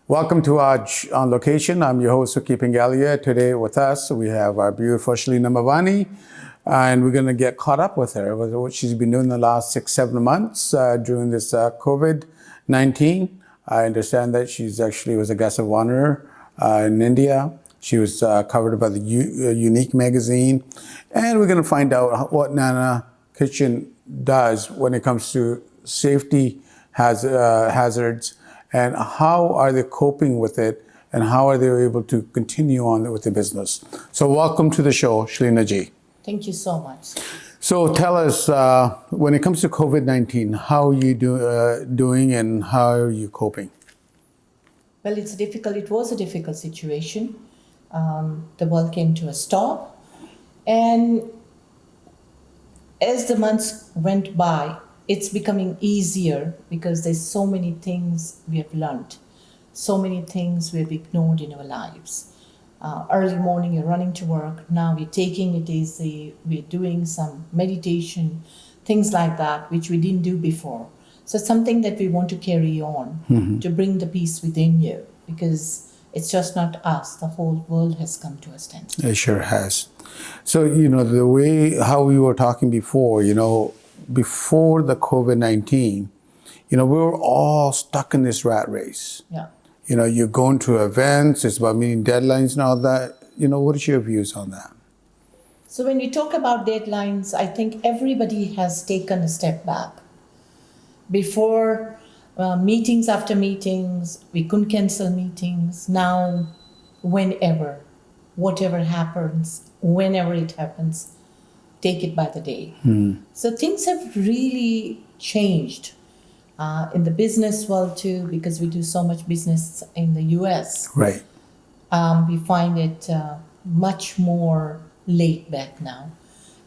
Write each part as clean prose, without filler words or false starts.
Welcome to AAJ On Location. I'm your host, Suki Pingalia. Today with us, we have our beautiful Shalina Mavani, and we're going to get caught up with her, with what she's been doing the last 6-7 months during this COVID-19. I understand that she's actually was a guest of honor in India. She was covered by the Unique magazine. And we're going to find out what Nana Kitchen does when it comes to safety hazards, and how are they coping with it, and how are they able to continue on with the business. So welcome to the show, Shalina ji. Thank you so much. So tell us, when it comes to COVID-19, how are you doing and how are you coping? Well, it was a difficult situation. The world came to a stop. And as the months went by, it's becoming easier because there's so many things we have learned, so many things we have ignored in our lives. Early morning, you're running to work. Now we're taking it easy. We're doing some meditation, things like that, which we didn't do before. So it's something that we want to carry on to bring the peace within you, because it's just not us. The whole world has come to a standstill. It sure has. So, the way how we were talking before, before the COVID-19, we were all stuck in this rat race. Yeah. You're going to events, it's about meeting deadlines and all that. What is your views on that? So when we talk about deadlines, I think everybody has taken a step back. Before, meetings after meetings, we couldn't cancel meetings. Now, whenever, whatever happens, whenever it happens, take it by the day. So things have really changed in the business world too, because we do so much business in the US. Right. We find it much more laid back now,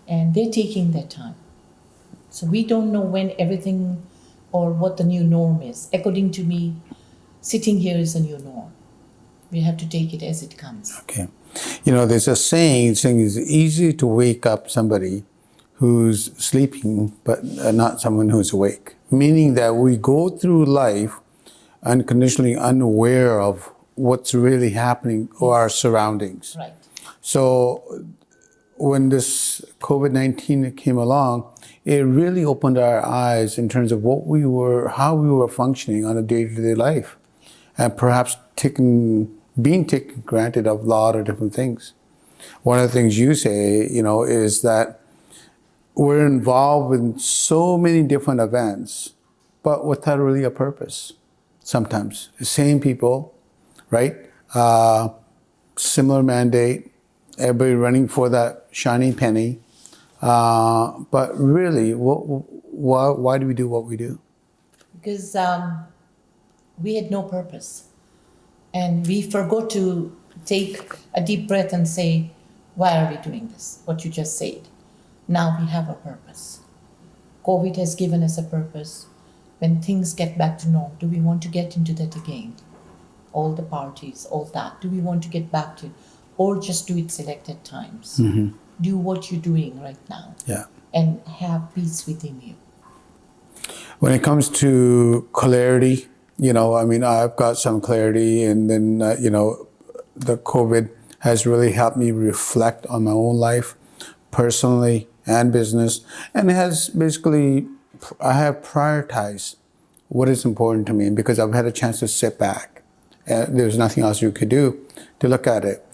and they're taking their time. So we don't know when everything or what the new norm is. According to me, sitting here is a new norm. We have to take it as it comes. Okay. There's a saying it's easy to wake up somebody who's sleeping, but not someone who's awake. Meaning that we go through life unconditionally unaware of what's really happening or our surroundings. Right. So when this COVID-19 came along, it really opened our eyes in terms of how we were functioning on a day-to-day life, and perhaps being taken granted of a lot of different things. One of the things you say, is that we're involved in so many different events, but without really a purpose. Sometimes the same people, right? Similar mandate, everybody running for that shiny penny. But really, why do we do what we do? Because we had no purpose. And we forgot to take a deep breath and say, why are we doing this? What you just said. Now we have a purpose. COVID has given us a purpose. When things get back to normal, do we want to get into that again? All the parties, all that. Do we want to get back to it? Or just do it selected times? Do what you're doing right now. Yeah. And have peace within you. When it comes to clarity, I've got some clarity, and then, the COVID has really helped me reflect on my own life, personally and business, and I have prioritized what is important to me, because I've had a chance to sit back. There's nothing else you could do to look at it.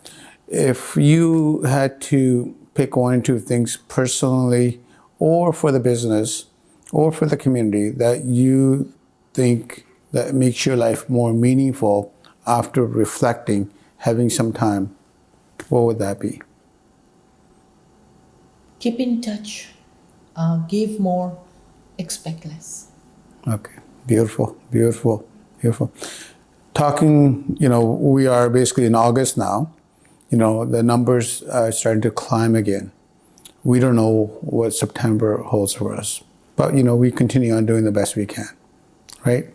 If you had to pick one or two things personally, or for the business, or for the community that you think that makes your life more meaningful after reflecting, having some time, what would that be? Keep in touch, give more, expect less. Okay, beautiful, beautiful, beautiful. Talking, we are basically in August now. The numbers are starting to climb again. We don't know what September holds for us, but we continue on doing the best we can, right?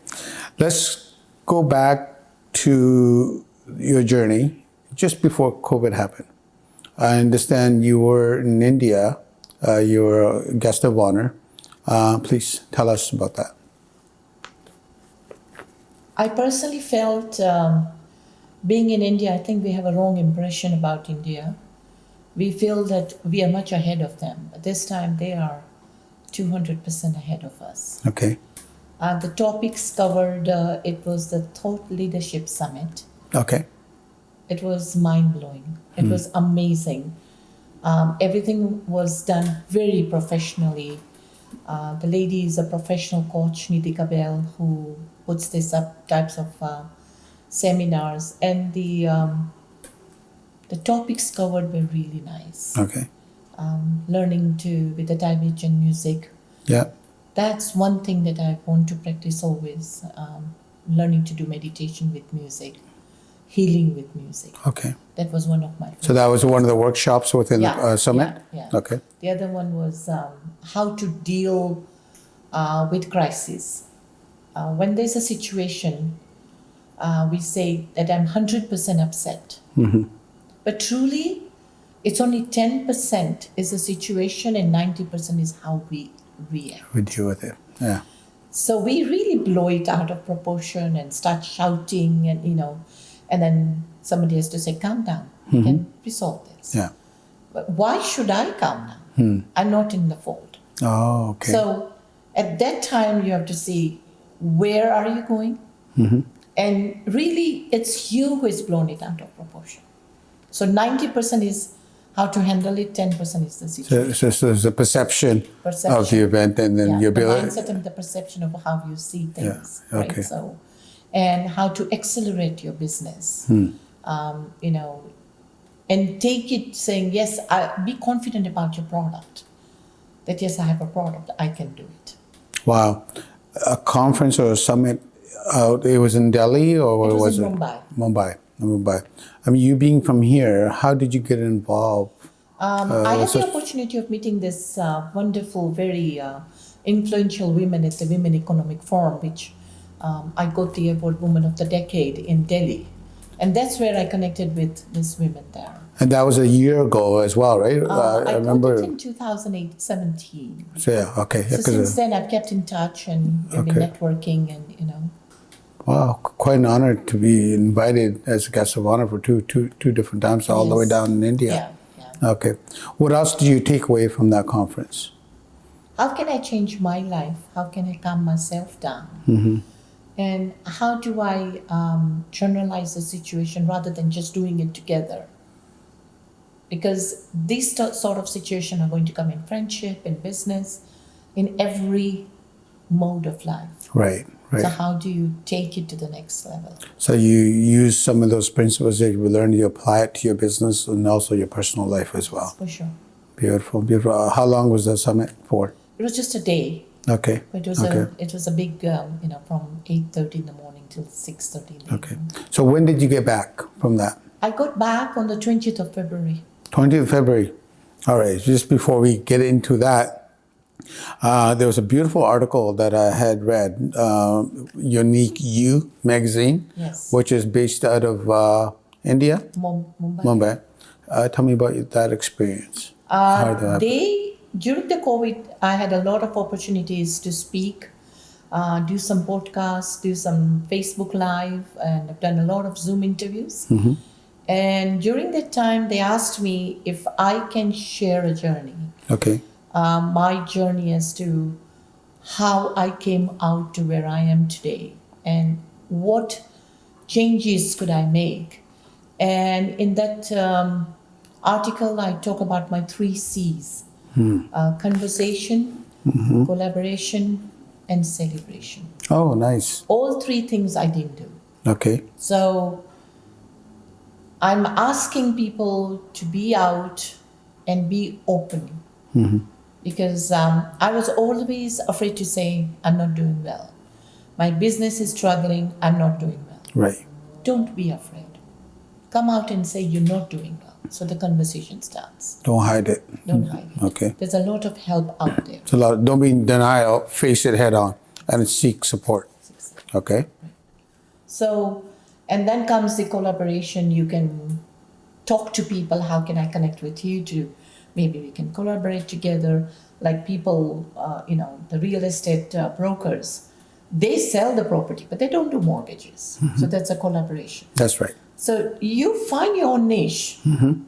Let's go back to your journey just before COVID happened. I understand you were in India. You were a guest of honor. Please tell us about that. I personally felt being in India, I think we have a wrong impression about India. We feel that we are much ahead of them. But this time they are 200% ahead of us. Okay. The topics covered, it was the Thought Leadership Summit. Okay. It was mind-blowing. It was amazing. Everything was done very professionally. The lady is a professional coach, Nidhi Bell, who puts this up types of seminars, and the topics covered were really nice. Okay. Learning to with the Tibetan music. Yeah. That's one thing that I want to practice always. Learning to do meditation with music, healing with music. Okay. That was one of my. So that was one of the workshops within the summit? Yeah. Okay. The other one was how to deal with crisis. When there's a situation, we say that I'm 100% upset. But truly, it's only 10% is the situation and 90% is how we react. We deal with it. Yeah. So we really blow it out of proportion and start shouting and, and then somebody has to say, calm down, we can resolve this. Yeah. But why should I calm down? I'm not in the fault. Oh, okay. So at that time, you have to see where are you going? And really, it's you who has blown it out of proportion. So 90% is how to handle it, 10% is the situation. So there's a perception of the event, and then the your ability. mindset and the perception of how you see things, Yeah, okay. right? So, and how to accelerate your business, and take it saying, yes, be confident about your product. That yes, I have a product, I can do it. Wow. A conference or a summit, it was in Delhi or It was it? in Mumbai. Mumbai. I mean, you being from here, how did you get involved? I had the opportunity of meeting this wonderful, very influential women at the Women Economic Forum, which I got the award Woman of the Decade in Delhi. And that's where I connected with these women there. And that was a year ago as well, right? I remember it in 2017. So yeah, okay. So since then, I've kept in touch and been networking and, Wow, quite an honor to be invited as a guest of honor for two different times, all the way down in India. Yeah. Okay. What else did you take away from that conference? How can I change my life? How can I calm myself down? And how do I generalize the situation rather than just doing it together? Because these sort of situations are going to come in friendship, in business, in every mode of life. Right. So how do you take it to the next level? So you use some of those principles that you learned, you apply it to your business and also your personal life as well. For sure. Beautiful, beautiful. How long was the summit for? It was just a day. Okay. It was a big, from 8:30 in the morning till 6:30 in the evening. So when did you get back from that? I got back on the 20th of February. 20th of February. All right. Just before we get into that, there was a beautiful article that I had read, Unique You magazine, which is based out of India, Mumbai. Tell me about that experience. During the COVID, I had a lot of opportunities to speak, do some podcasts, do some Facebook Live, and I've done a lot of Zoom interviews. And during that time, they asked me if I can share a journey. Okay. My journey as to how I came out to where I am today and what changes could I make. And in that article, I talk about my 3 C's. Conversation, collaboration, and celebration. Oh, nice. All 3 things I didn't do. Okay. So I'm asking people to be out and be open. Because I was always afraid to say, I'm not doing well. My business is struggling, I'm not doing well. Right. Don't be afraid. Come out and say you're not doing well. So the conversation starts. Don't hide it. Don't hide it. Okay. There's a lot of help out there. It's a lot. Don't be in denial. Face it head on and seek support. Okay. Right. So, and then comes the collaboration. You can talk to people. How can I connect with you to maybe we can collaborate together? Like people, the real estate brokers, They sell the property, but they don't do mortgages. So that's a collaboration. That's right. So you find your own niche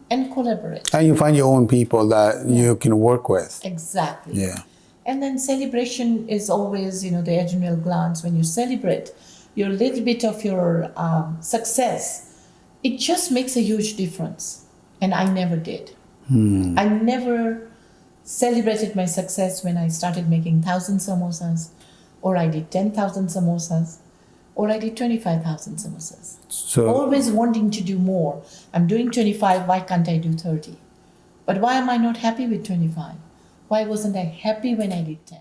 and collaborate. And you find your own people that you can work with. Exactly. Yeah. And then celebration is always, the adrenal glands. When you celebrate your little bit of your success, it just makes a huge difference. And I never did. I never celebrated my success when I started making 1,000 samosas, or I did 10,000 samosas, or I did 25,000 samosas. So Always wanting to do more. I'm doing 25, why can't I do 30? But why am I not happy with 25? Why wasn't I happy when I did 10?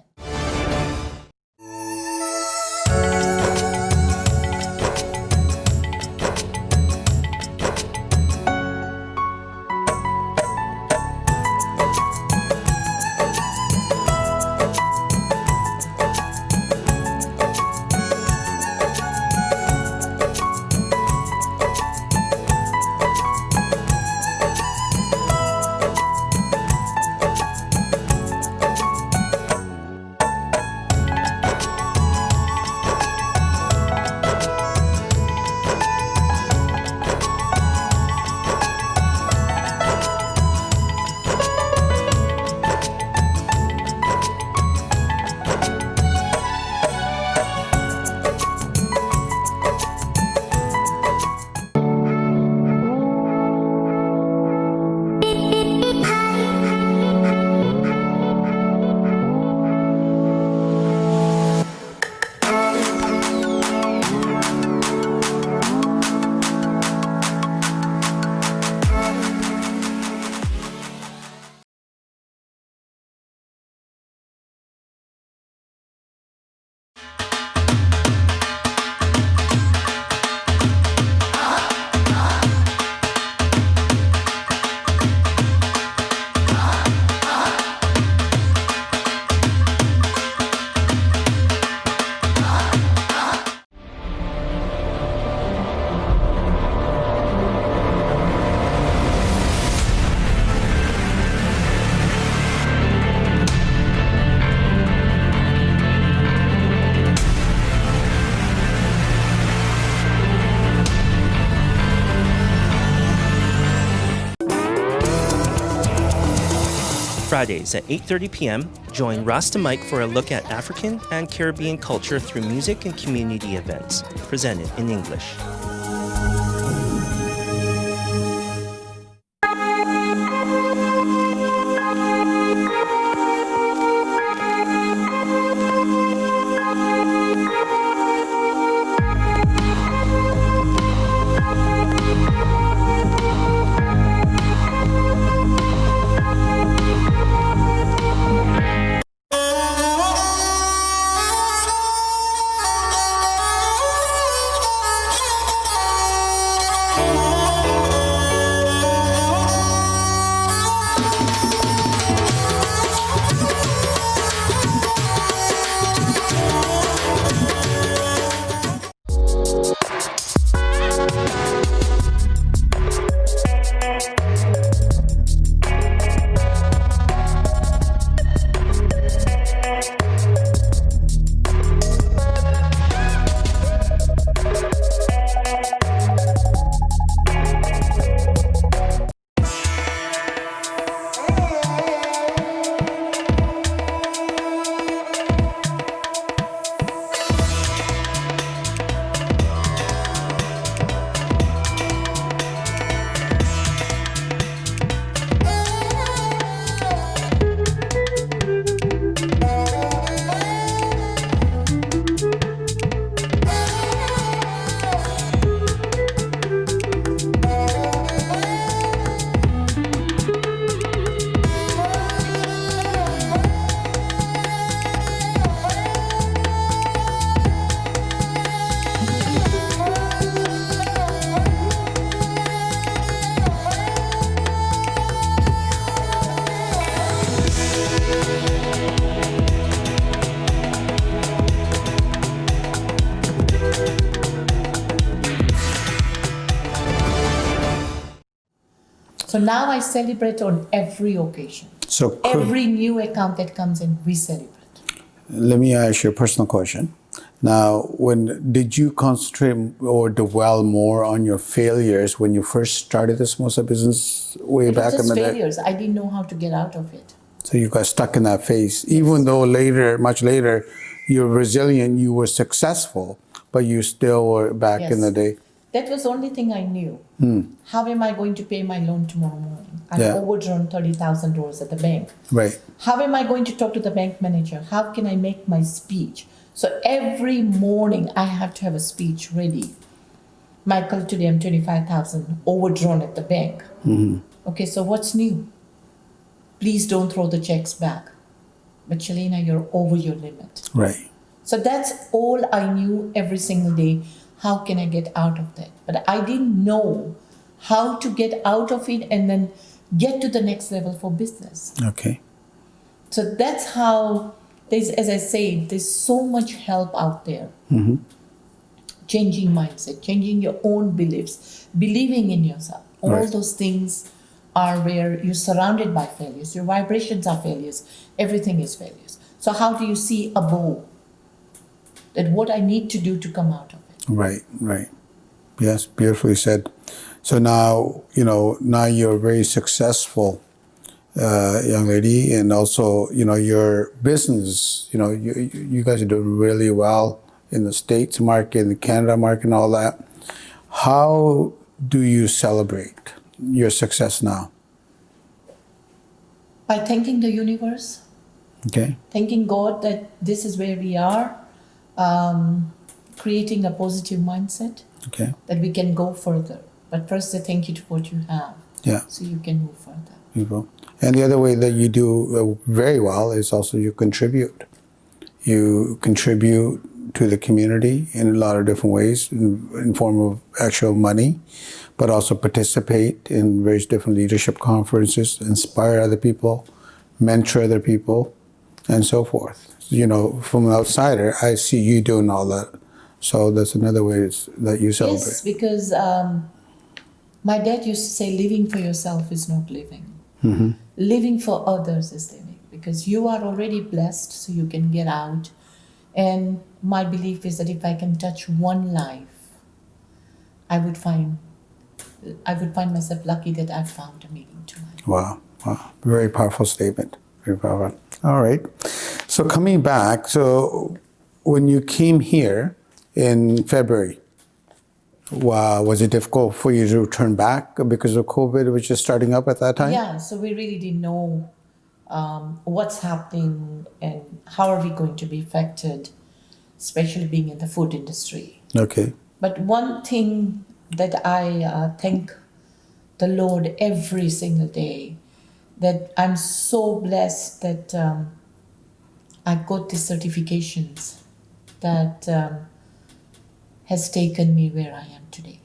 Fridays at 8:30 p.m., join Rasta Mike for a look at African and Caribbean culture through music and community events, presented in English. So now I celebrate on every occasion. So Every new account that comes in, we celebrate. Let me ask you a personal question. Now, when did you concentrate or dwell more on your failures when you first started the samosa business way It was back in just the day? failures. I didn't know how to get out of it. So you got stuck in that phase, even though later, much later, you're resilient, you were successful, but you still were back in Yes. the day. That was the only thing I knew. How am I going to pay my loan tomorrow morning? I've Yeah. overdrawn $30,000 at the bank. Right. How am I going to talk to the bank manager? How can I make my speech? So every morning I have to have a speech ready. Michael, today I'm 25,000 overdrawn at the bank. Okay, so what's new? Please don't throw the checks back. But Shalina, you're over your limit. Right. So that's all I knew every single day. How can I get out of that? But I didn't know how to get out of it and then get to the next level for business. Okay. So that's how, as I say, there's so much help out there. Changing mindset, changing your own beliefs, believing in yourself. All Right. those things are where you're surrounded by failures. Your vibrations are failures. Everything is failures. So how do you see above that what I need to do to come out of it? Right. Right. Yes, beautifully said. So now, now you're a very successful young lady, and also, your business, you guys are doing really well in the States market, in the Canada market, and all that. How do you celebrate your success now? By thanking the universe, Okay. thanking God that this is where we are, creating a positive mindset Okay. that we can go further. But first, I thank you to what you have, Yeah. so you can move further. People. And the other way that you do very well is also you contribute. You contribute to the community in a lot of different ways, in form of actual money, but also participate in various different leadership conferences, inspire other people, mentor other people, and so forth. From an outsider, I see you doing all that. So that's another way that you celebrate. Yes, because my dad used to say, living for yourself is not living. Living for others is living, because you are already blessed, so you can get out. And my belief is that if I can touch one life, I would find myself lucky that I've found a meaning to life. Wow. Very powerful statement. Very powerful. All right. So coming back, so when you came here in February, wow, was it difficult for you to return back because of COVID, which is starting up at that time? Yeah, so we really didn't know what's happening and how are we going to be affected, especially being in the food industry. Okay. But one thing that I thank the Lord every single day, that I'm so blessed that I got these certifications that has taken me where I am today.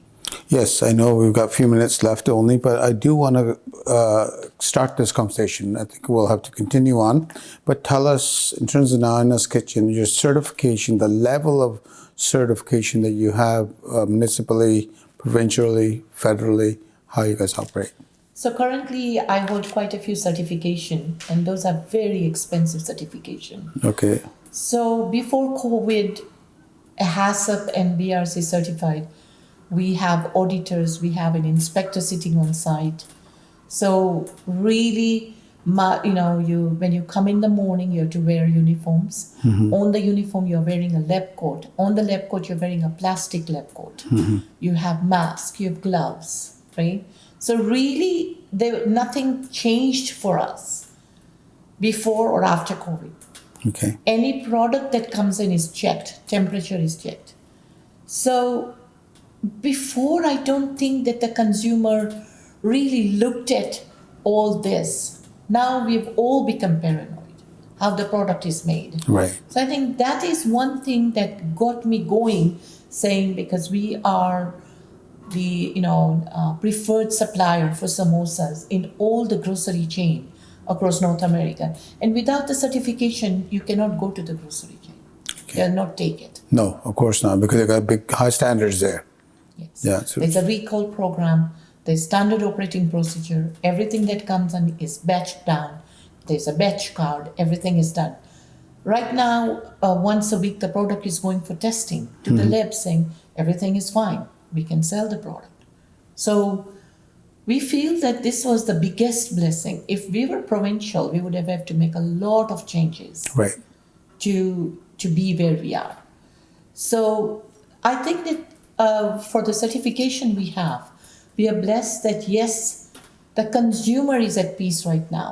Yes, I know we've got a few minutes left only, but I do want to start this conversation. I think we'll have to continue on. But tell us, in terms of Nana's Kitchen, your certification, the level of certification that you have municipally, provincially, federally, how you guys operate. So currently I hold quite a few certifications, and those are very expensive certifications. Okay. So before COVID, HACCP and BRC certified, we have auditors, we have an inspector sitting on site. So really, when you come in the morning, you have to wear uniforms. On the uniform, you're wearing a lab coat. On the lab coat, you're wearing a plastic lab coat. You have masks, you have gloves, right? So really, nothing changed for us before or after COVID. Okay. Any product that comes in is checked, temperature is checked. So before, I don't think that the consumer really looked at all this. Now we've all become paranoid how the product is made. Right. So I think that is one thing that got me going, saying because we are the preferred supplier for samosas in all the grocery chain across North America. And without the certification, you cannot go to the grocery chain. They'll not take it. No, of course not, because they got big, high standards there. Yes. Yeah, so- There's a recall program. There's standard operating procedure. Everything that comes in is batched down. There's a batch card. Everything is done. Right now, once a week, the product is going for testing to the lab, saying everything is fine. We can sell the product. So we feel that this was the biggest blessing. If we were provincial, we would have had to make a lot of changes Right. to be where we are. So I think that for the certification we are blessed that yes, the consumer is at peace right now.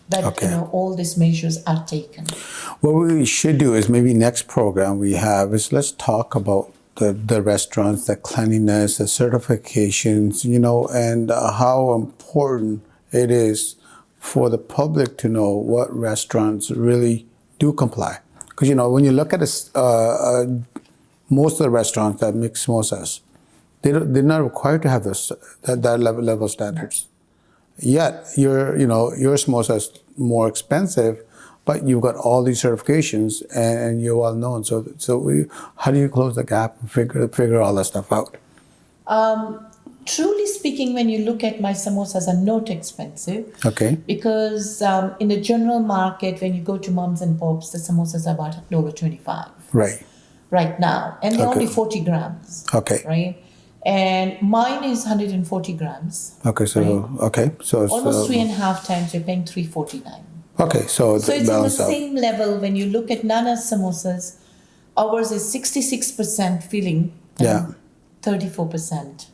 That Okay. all these measures are taken. What we should do is maybe next program we have is let's talk about the restaurants, the cleanliness, the certifications, and how important it is for the public to know what restaurants really do comply. Because when you look at most of the restaurants that make samosas, they're not required to have that level standards. Yet your samosa is more expensive, but you've got all these certifications and you're well known. So how do you close the gap and figure all that stuff out? Truly speaking, when you look at my samosas are not expensive. Okay. Because in the general market, when you go to moms and pops, the samosas are about $1.25 Right. right now, and they're Okay. only 40 grams. Okay. Right, and mine is 140 grams. Okay. So So it's Almost 3.5 times. You're paying $3.49. okay. So So it's in the balanced out. same level. When you look at Nana's samosas, ours is 66% filling and Yeah. 34%,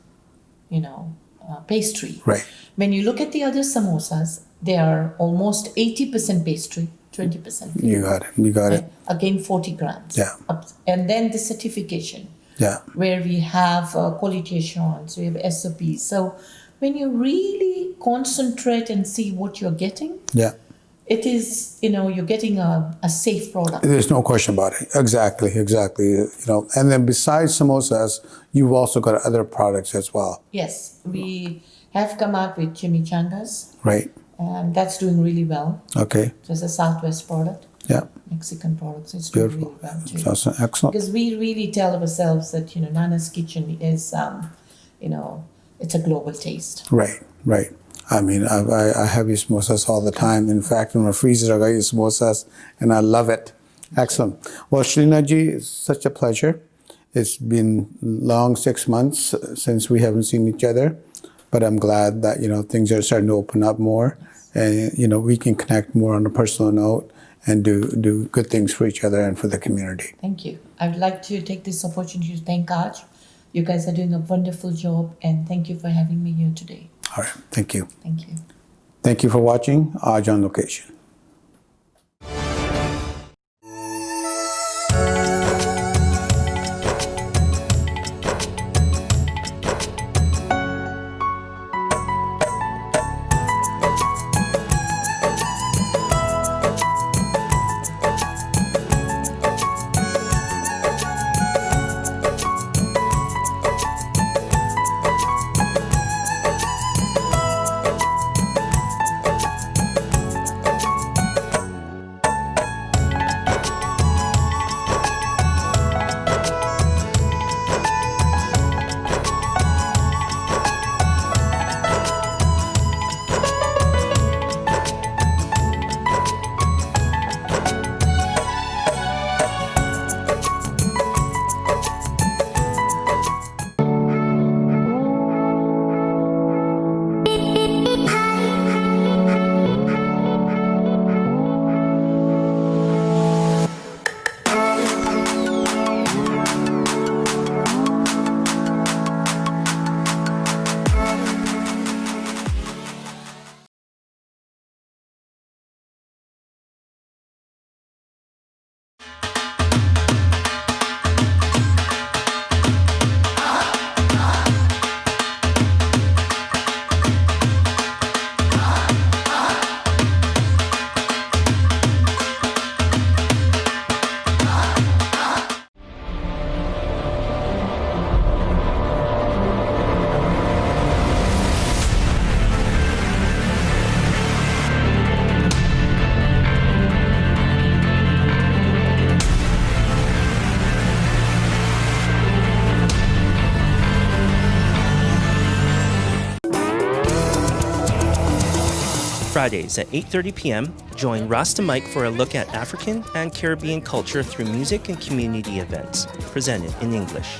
pastry. Right. When you look at the other samosas, they are almost 80% pastry, 20% filling. You got it. You got it. Again, 40 grams. Yeah. And then the certification, Yeah. where we have quality assurance, we have SOPs. So when you really concentrate and see what you're getting, Yeah. it is, you're getting a safe product. There's no question about it. Exactly. And then besides samosas, you've also got other products as well, Yes, we have come up with chimichangas, right? and that's doing really well. Okay. It's a Southwest product, Yeah. Mexican product, so it's doing Beautiful. really well too. That's excellent. Because we really tell ourselves that, Nana's Kitchen is, it's a global taste. Right. Right. I mean, I have these samosas all the time. In fact, in my freezer, I got these samosas, and I love it. Excellent. Well, Shrina ji, it's such a pleasure. It's been long 6 months since we haven't seen each other, but I'm glad that things are starting to open up more, and we can connect more on a personal note and do good things for each other and for the community. Thank you. I would like to take this opportunity to thank AAJ. You guys are doing a wonderful job, and thank you for having me here today. All right. Thank you. Thank you. Thank you for watching AAJ On Location. Fridays at 8:30 p.m., join Rasta Mike for a look at African and Caribbean culture through music and community events, presented in English.